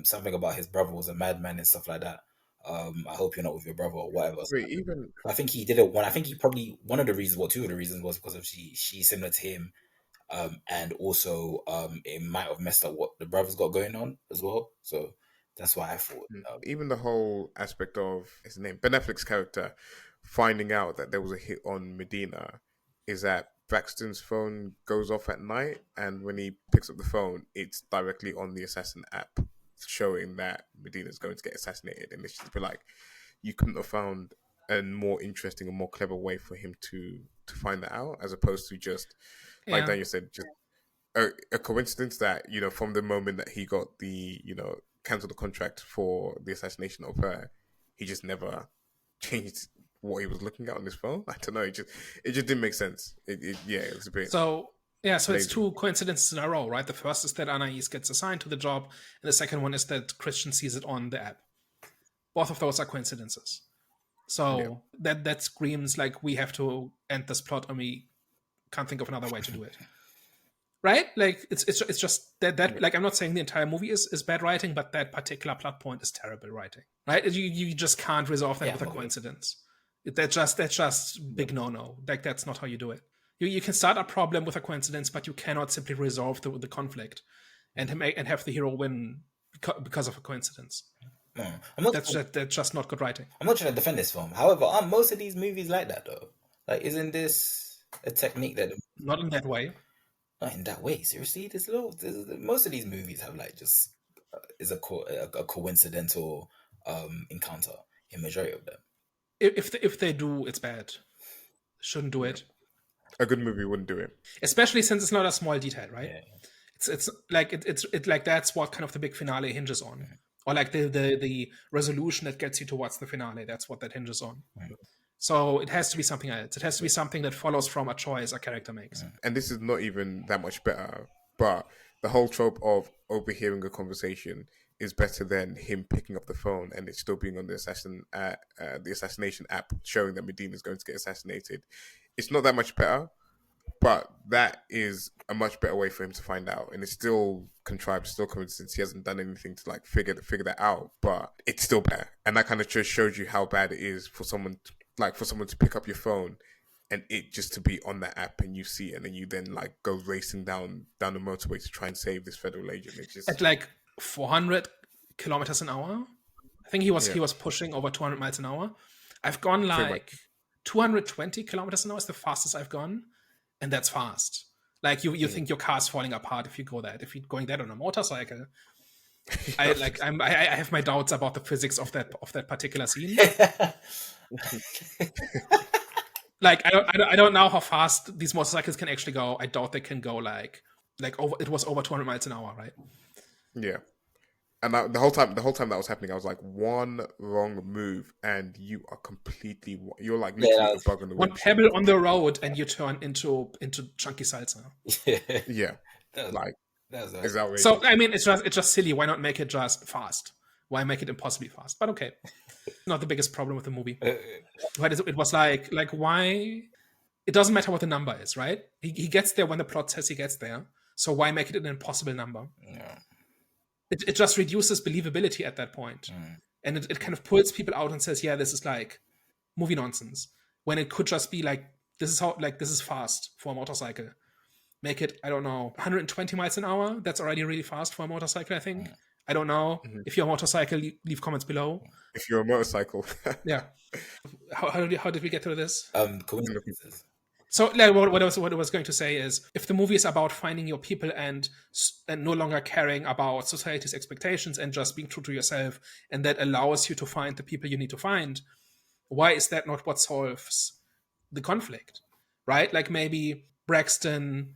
something about his brother was a madman and stuff like that. I hope you're not with your brother or whatever. wait, even I think he did it one. I think he probably one of the reasons, well, two of the reasons was because of she's similar to him, and also it might have messed up what the brother's got going on as well. So that's why I thought. even the whole aspect of his name, Ben Affleck's character, finding out that there was a hit on Medina, is that Braxton's phone goes off at night, and when he picks up the phone, it's directly on the assassin app, showing that Medina's going to get assassinated, and it's just be like, you couldn't have found a more interesting and more clever way for him to find that out, as opposed to just like Yeah. Daniel said, just a coincidence that from the moment that he got the cancelled the contract for the assassination of her, he just never changed what he was looking at on his phone. I don't know. It just didn't make sense. It was a bit So yeah, so it's lazy. two coincidences in a row, right? The first is that Anais gets assigned to the job, and the second one is that Christian sees it on the app. Both of those are coincidences. So that screams like we have to end this plot, and we can't think of another way to do it. Right? Like it's just that like I'm not saying the entire movie is bad writing, but that particular plot point is terrible writing. Right? You just can't resolve that Yeah, with a I'm agree. coincidence. That's just big no. Like that's not how you do it. You can start a problem with a coincidence, but you cannot simply resolve the conflict and have the hero win because of a coincidence. No, I'm not. That's just not good writing. I'm not trying to defend this film. However, aren't most of these movies like that though? Like, isn't this a technique that Not in that way. not in that way? Seriously, most of these movies have like just is a coincidental encounter in majority of them. If they do, it's bad. Shouldn't do it. A good movie wouldn't do it. Especially since it's not a small detail, right? Yeah. It's like it's like that's what kind of the big finale hinges on, or like the resolution that gets you towards the finale. That's what that hinges on. So it has to be something else. It has to be something that follows from a choice a character makes. And this is not even that much better. But the whole trope of overhearing a conversation is better than him picking up the phone and it still being on the assassination app showing that Medina is going to get assassinated. It's not that much better, but that is a much better way for him to find out, and it's still contrived, still coincidence. He hasn't done anything to like figure that out, but it's still better, and that kind of just shows you how bad it is for someone to pick up your phone and it just to be on that app and you see it, and then you then like go racing down the motorway to try and save this federal agent. It's just At like 400 kilometers an hour. I think he was pushing over 200 miles an hour. I've gone like 220 kilometers an hour is the fastest I've gone, and that's fast. Like you think your car's falling apart if you go that. If you're going that on a motorcycle, I have my doubts about the physics of that particular scene. Like I don't know how fast these motorcycles can actually go. I doubt they can go like over. It was over 200 miles an hour, right? Yeah. And the whole time that was happening, I was like, one wrong move, and you are completely. You're like literally a bug on the one pebble on the road, and you turn into chunky salsa. Yeah, that's outrageous. So I mean, it's just silly. Why not make it just fast? Why make it impossibly fast? But okay, not the biggest problem with the movie. It was like why? It doesn't matter what the number is, right? He gets there when the plot says he gets there. So why make it an impossible number? Yeah. It just reduces believability at that point. And it kind of pulls people out and says, yeah, this is like movie nonsense. When it could just be like, this is fast for a motorcycle. Make it, I don't know, 120 miles an hour. That's already really fast for a motorcycle, I think. I don't know. If you're a motorcycle, leave comments below. If you're a motorcycle. Yeah. How did we get to this? Coincidences. So what I was going to say is, if the movie is about finding your people and no longer caring about society's expectations and just being true to yourself, and that allows you to find the people you need to find, why is that not what solves the conflict, right? Like maybe Braxton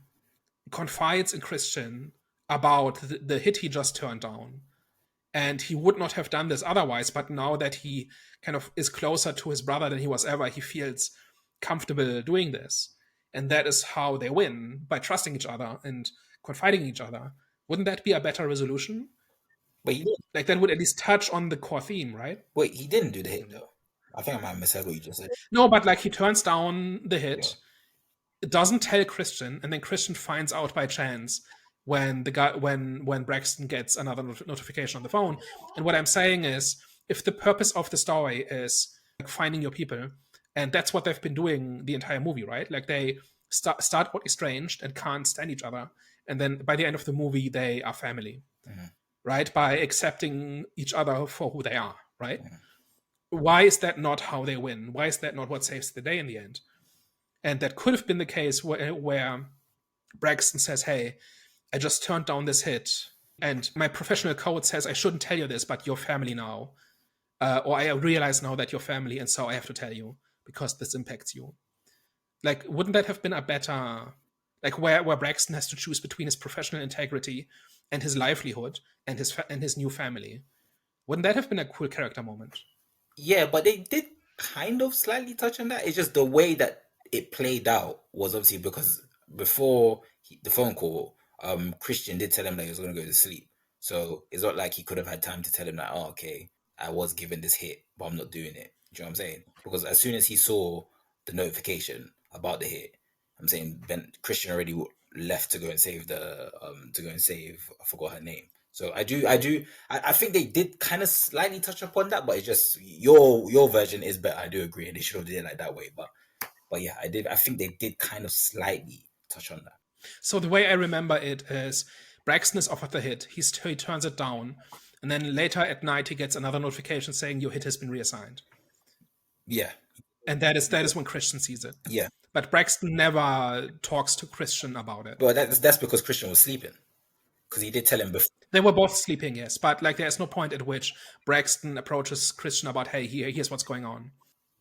confides in Christian about the hit he just turned down, and he would not have done this otherwise, but now that he kind of is closer to his brother than he was ever, he feels comfortable doing this, and that is how they win, by trusting each other and confiding in each other. Wouldn't that be a better resolution? But he didn't. Like that would at least touch on the core theme, right? Wait, he didn't do the hit though. I think I might have misheard what you just said. No, but like he turns down the hit, it doesn't tell Christian, and then Christian finds out by chance when when Braxton gets another notification on the phone. And what I'm saying is, if the purpose of the story is like finding your people, and that's what they've been doing the entire movie, right? Like they start out estranged and can't stand each other, and then by the end of the movie, they are family, right? By accepting each other for who they are, right? Why is that not how they win? Why is that not what saves the day in the end? And that could have been the case where Braxton says, hey, I just turned down this hit, and my professional code says I shouldn't tell you this, but you're family now. Or I realize now that you're family, and so I have to tell you, because this impacts you. Like, wouldn't that have been a better, like where Braxton has to choose between his professional integrity and his livelihood and his new family? Wouldn't that have been a cool character moment? Yeah, but they did kind of slightly touch on that. It's just the way that it played out was obviously because before the phone call, Christian did tell him that he was going to go to sleep. So it's not like he could have had time to tell him that, oh, okay, I was given this hit, but I'm not doing it. Do you know what I'm saying? Because as soon as he saw the notification about the hit, I'm saying Christian already left to go and save I forgot her name. So I think they did kind of slightly touch upon that, but it's just your version is better. I do agree, and they should have did it like that way. But yeah, I think they did kind of slightly touch on that. So the way I remember it is Braxton is offered the hit. He turns it down. And then later at night, he gets another notification saying your hit has been reassigned. Yeah. And that is when Christian sees it. Yeah. But Braxton never talks to Christian about it. Well, that's because Christian was sleeping. Because he did tell him before. They were both sleeping, yes. But like there's no point at which Braxton approaches Christian about, hey, here's what's going on.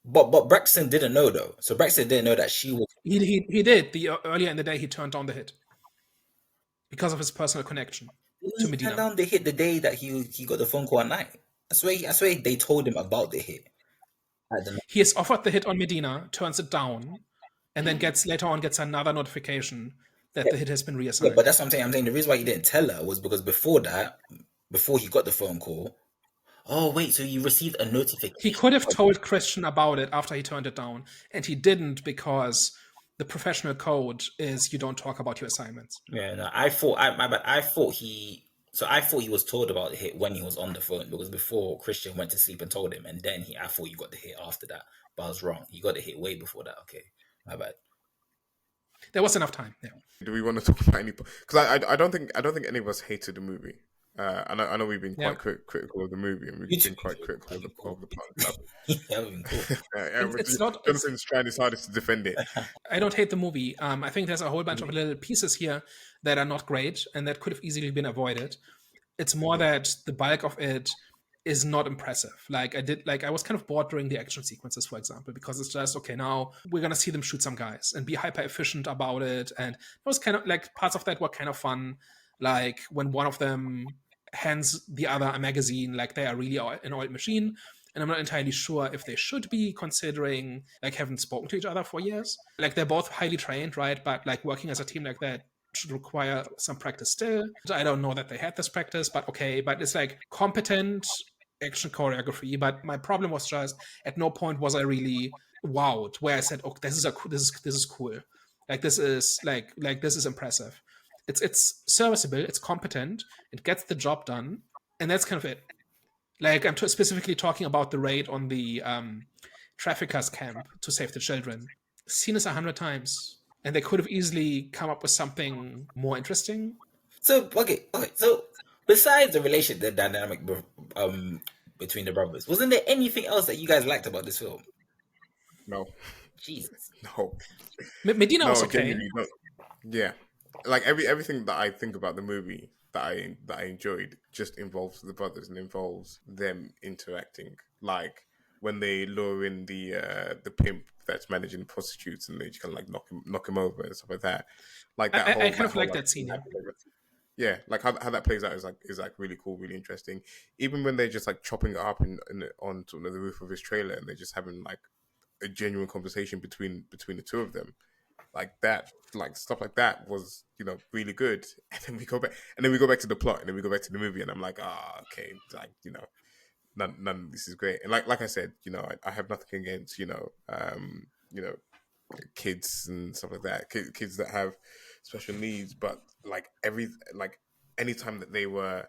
But Braxton didn't know, though. So Braxton didn't know that she was... He did. Earlier in the day, he turned down the hit. Because of his personal connection to Medina. He turned down the hit the day that he got the phone call at night. I swear they told him about the hit. He is offered the hit on Medina, turns it down, and then later on gets another notification that the hit has been reassigned. Yeah, but that's what I'm saying. I'm saying the reason why he didn't tell her was because before he got the phone call, oh wait, so you received a notification. He could have told Christian about it after he turned it down, and he didn't because the professional code is you don't talk about your assignments. Yeah, no, I thought he was told about the hit when he was on the phone, because before Christian went to sleep and told him, and then I thought he got the hit after that. But I was wrong. He got the hit way before that. Okay, my bad. There was enough time. Yeah. Do we want to talk about any? Because I don't think any of us hated the movie. I know we've been Yeah. quite critical of the movie, and we've You too. been quite critical That'd be cool. of the plot and stuff. That would be cool. It's not. Jonathan's trying his hardest to defend it. I don't hate the movie. I think there's a whole bunch of little pieces here that are not great and that could have easily been avoided. It's more that the bulk of it is not impressive. I was kind of bored during the action sequences, for example, because it's just, okay, now we're gonna see them shoot some guys and be hyper efficient about it. And it was kind of like, parts of that were kind of fun, like when one of them hands the other a magazine, like they are really an old machine. And I'm not entirely sure if they should be, considering like haven't spoken to each other for years. Like they're both highly trained, right? But like working as a team like that should require some practice still. So I don't know that they had this practice, but okay. But it's like competent action choreography. But my problem was just, at no point was I really wowed, where I said, "Oh, this is cool. Like this is impressive." It's serviceable. It's competent. It gets the job done, and that's kind of it. Like I'm specifically talking about the raid on the traffickers camp to save the children. Seen this 100 times, and they could have easily come up with something more interesting. So okay. So besides the relationship, the dynamic between the brothers, wasn't there anything else that you guys liked about this film? No, Jesus. no, Medina was no. okay. Genuinely, no. Yeah, like everything that I think about the movie that I enjoyed just involves the brothers and involves them interacting. Like when they lure in the pimp that's managing the prostitutes, and they just kind of like knock him over and stuff like that. Like that I kind of like that scene. Yeah, like how that plays out is like really cool, really interesting. Even when they're just like chopping it up on sort of the roof of his trailer, and they're just having like a genuine conversation between the two of them, like that, like stuff like that was really good. And then we go back to the plot, and then we go back to the movie, and I'm like, okay, like none of this is great. And like I said, I have nothing against kids and stuff like that, kids that have special needs, but like anytime that they were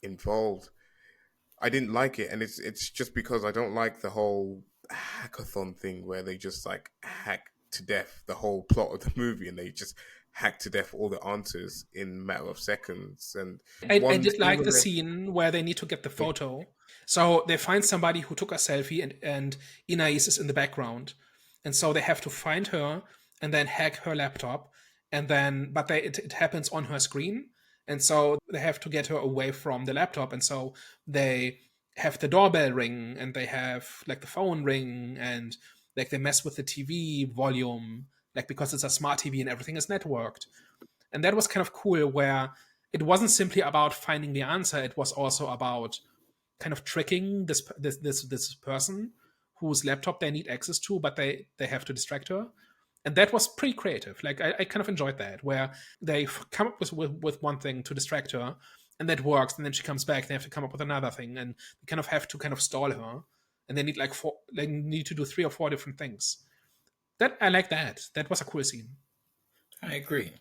involved, I didn't like it. And it's just because I don't like the whole hackathon thing where they just like hack to death the whole plot of the movie, and they just hack to death all the answers in a matter of seconds. And I did like the scene where they need to get the photo. So they find somebody who took a selfie, and Inais is in the background. And so they have to find her and then hack her laptop. And then, but it happens on her screen. And so they have to get her away from the laptop. And so they have the doorbell ring, and they have like the phone ring, and like they mess with the TV volume, like because it's a smart TV and everything is networked. And that was kind of cool, where it wasn't simply about finding the answer. It was also about kind of tricking this person whose laptop they need access to, but they have to distract her. And that was pretty creative. Like I kind of enjoyed that, where they come up with one thing to distract her, and that works. And then she comes back, they have to come up with another thing, and they kind of have to kind of stall her. And they need they need to do 3 or 4 different things. That I like that. That was a cool scene. I agree.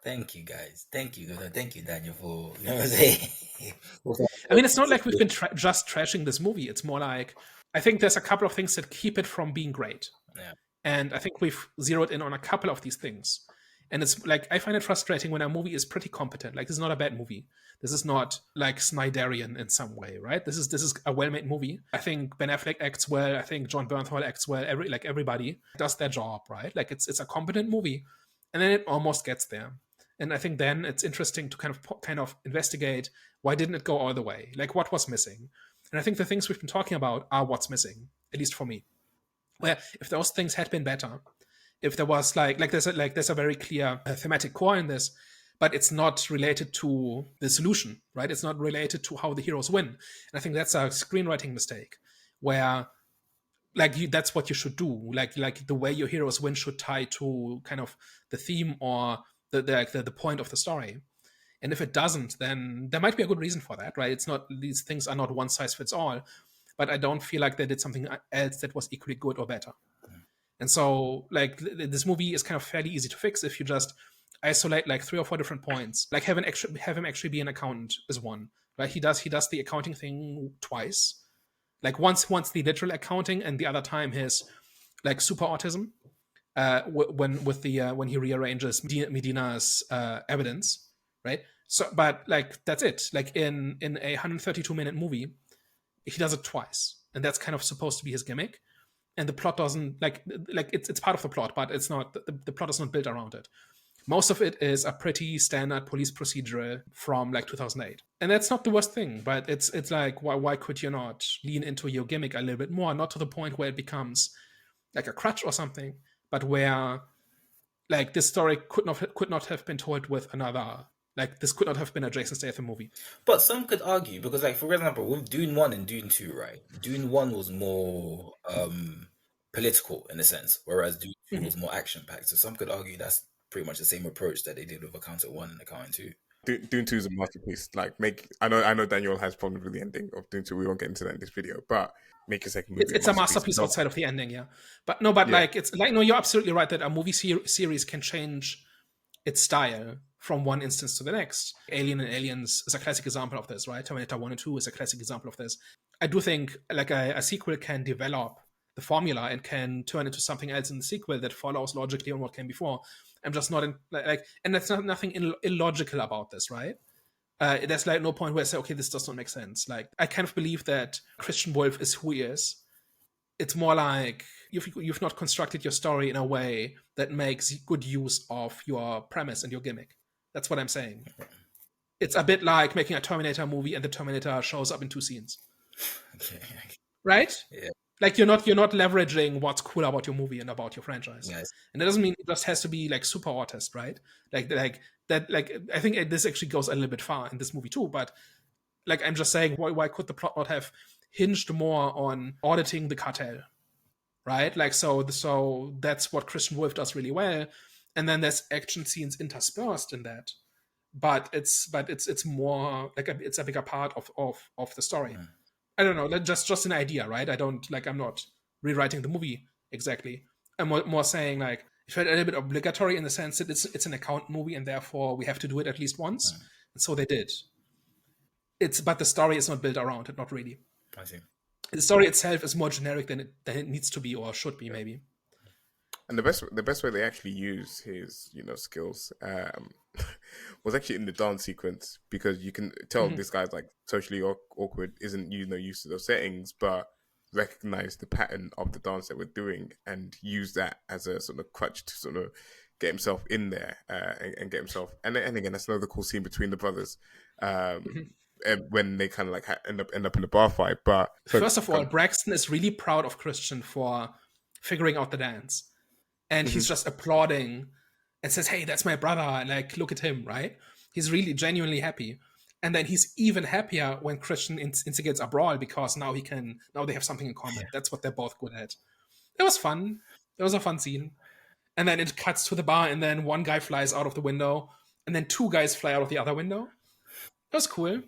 Thank you, guys. Thank you, Daniel, for saying. I mean, it's not like we've been just trashing this movie. It's more like, I think there's a couple of things that keep it from being great. Yeah. And I think we've zeroed in on a couple of these things. And it's like, I find it frustrating when a movie is pretty competent. Like, this is not a bad movie. This is not like Snyderian in some way, right? This is a well-made movie. I think Ben Affleck acts well. I think John Bernthal acts well. Everybody does their job, right? Like, it's a competent movie. And then it almost gets there. And I think then it's interesting to kind of investigate, why didn't it go all the way? Like, what was missing? And I think the things we've been talking about are what's missing, at least for me. Where if those things had been better, if there was there's a very clear thematic core in this, but it's not related to the solution, right? It's not related to how the heroes win. And I think that's a screenwriting mistake, where that's what you should do. Like the way your heroes win should tie to kind of the theme or the point of the story. And if it doesn't, then there might be a good reason for that, right? It's not, these things are not one size fits all, but I don't feel like they did something else that was equally good or better. And so, like, this movie is kind of fairly easy to fix if you just isolate like 3 or 4 different points. Like, have him actually be an accountant is one, right? He does the accounting thing twice. Like, once the literal accounting, and the other time his like super autism. When he rearranges Medina's evidence, right? So, but like that's it. Like in a 132-minute movie, he does it twice, and that's kind of supposed to be his gimmick. And the plot doesn't like it's part of the plot, but it's not the plot is not built around it. Most of it is a pretty standard police procedural from like 2008, and that's not the worst thing. But it's like why could you not lean into your gimmick a little bit more? Not to the point where it becomes like a crutch or something, but where like this story could not have been told with another. Like this could not have been a Jason Statham movie. But some could argue because, like, for example, with Dune 1 and Dune 2, right? Dune 1 was more political in a sense, whereas Dune 2 was more action packed. So some could argue that's pretty much the same approach that they did with Accountant 1 and Accountant 2. Dune 2 is a masterpiece. Like, I know Daniel has problems with the ending of Dune 2. We won't get into that in this video, but make a second movie. It's a masterpiece outside of the ending, yeah. But no, like it's like no, you're absolutely right that a movie series can change its style from one instance to the next. Alien and Aliens is a classic example of this, right? Terminator 1 and 2 is a classic example of this. I do think like a sequel can develop the formula and can turn into something else in the sequel that follows logically on what came before. I'm just not in like, and that's not nothing illogical about this, right? There's like no point where I say, okay, this does not make sense. Like, I kind of believe that Christian Wolff is who he is. It's more like you've not constructed your story in a way that makes good use of your premise and your gimmick. That's what I'm saying. It's a bit like making a Terminator movie and the Terminator shows up in 2 scenes. Okay. Right? Yeah. Like you're not leveraging what's cool about your movie and about your franchise. Yes. And that doesn't mean it just has to be like super artist, right? Like that I think this actually goes a little bit far in this movie too, but like I'm just saying why could the plot not have hinged more on auditing the cartel? Right? Like so that's what Christian Wolff does really well. And then there's action scenes interspersed in that. But it's more like it's a bigger part of the story. I don't know, just an idea, right? I'm not rewriting the movie exactly. I'm more saying like it felt a little bit obligatory in the sense that it's an account movie and therefore we have to do it at least once. And so they did. But the story is not built around it, not really. I see. The story itself is more generic than it needs to be or should be, maybe. And the best way they actually use his skills was actually in the dance sequence, because you can tell this guy's like socially awkward, isn't used to those settings, but recognize the pattern of the dance that we're doing and use that as a sort of crutch to sort of get himself in there and get himself. And again, that's another cool scene between the brothers. And when they kind of like end up in a bar fight. But first of all, Braxton is really proud of Christian for figuring out the dance. And he's just applauding and says, hey, that's my brother. And like, look at him, right? He's really genuinely happy. And then he's even happier when Christian instigates a brawl, because now they have something in common. Yeah. That's what they're both good at. It was fun. It was a fun scene. And then it cuts to the bar, and then one guy flies out of the window, and then 2 guys fly out of the other window. It was cool.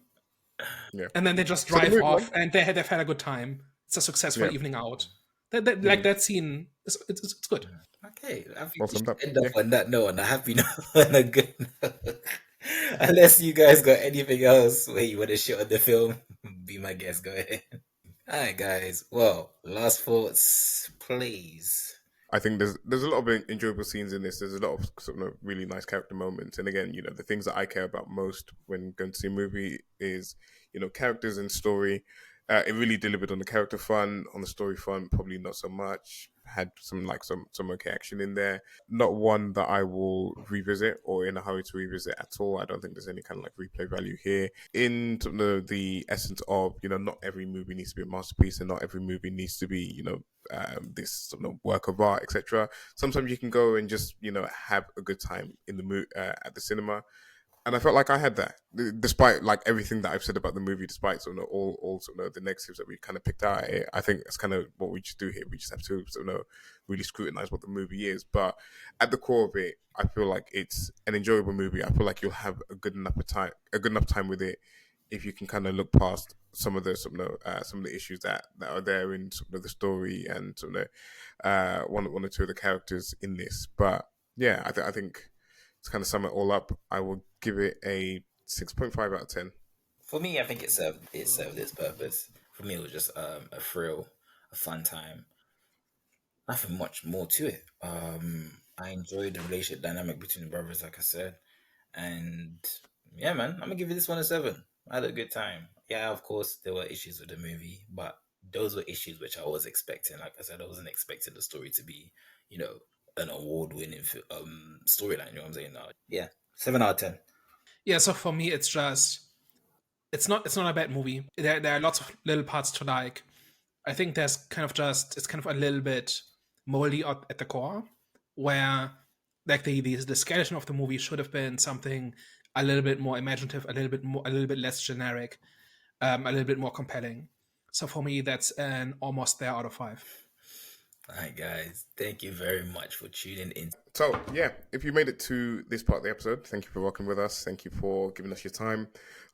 Yeah. And then they just drive off, and they've had a good time. It's a successful evening out. Like that scene, it's good. Okay, I think we should end up on that note, on a happy note, on a good note. Unless you guys got anything else where you want to shit on the film, be my guest. Go ahead. All right, guys. Well, last thoughts, please. I think there's a lot of enjoyable scenes in this. There's a lot of sort of really nice character moments, and again, the things that I care about most when going to see a movie is characters and story. It really delivered on the character front. On the story front, probably not so much. Had some okay action in there. Not one that I will revisit or in a hurry to revisit at all. I don't think there's any kind of like replay value here. In the essence of not every movie needs to be a masterpiece, and not every movie needs to be this sort of work of art, etc. Sometimes you can go and just have a good time in the at the cinema. And I felt like I had that, despite like everything that I've said about the movie, despite all the negatives that we kind of picked out. I think that's kind of what we just do here. We just have to really scrutinize what the movie is. But at the core of it, I feel like it's an enjoyable movie. I feel like you'll have a good enough time with it if you can kind of look past some of the issues that are there in the story and one or two of the characters in this. But yeah, I think. To kind of sum it all up, I will give it a 6.5 out of 10. For me, I think it served its purpose. For me, it was just a thrill, a fun time. Nothing much more to it. I enjoyed the relationship dynamic between the brothers, like I said, and Yeah, man, I'm gonna give you this one a 7. I had a good time. Yeah, of course there were issues with the movie, but those were issues which I was expecting. Like I said, I wasn't expecting the story to be, an award-winning storyline. You know what I'm saying? No, yeah, 7 out of 10. Yeah, so for me, it's not a bad movie. There are lots of little parts to like. I think it's kind of a little bit moldy at the core, where like the skeleton of the movie should have been something a little bit more imaginative, a little bit less generic, a little bit more compelling. So for me, that's an almost there out of 5. All right, guys, thank you very much for tuning in. So, yeah, if you made it to this part of the episode, thank you for rocking with us. Thank you for giving us your time.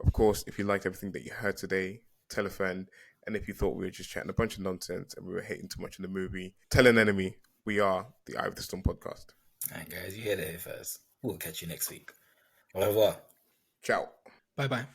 Of course, if you liked everything that you heard today, tell a friend. And if you thought we were just chatting a bunch of nonsense and we were hating too much on the movie, tell an enemy. We are the Eye of the Storm podcast. All right, guys, you heard it here first. We'll catch you next week. Au revoir. Ciao. Bye bye.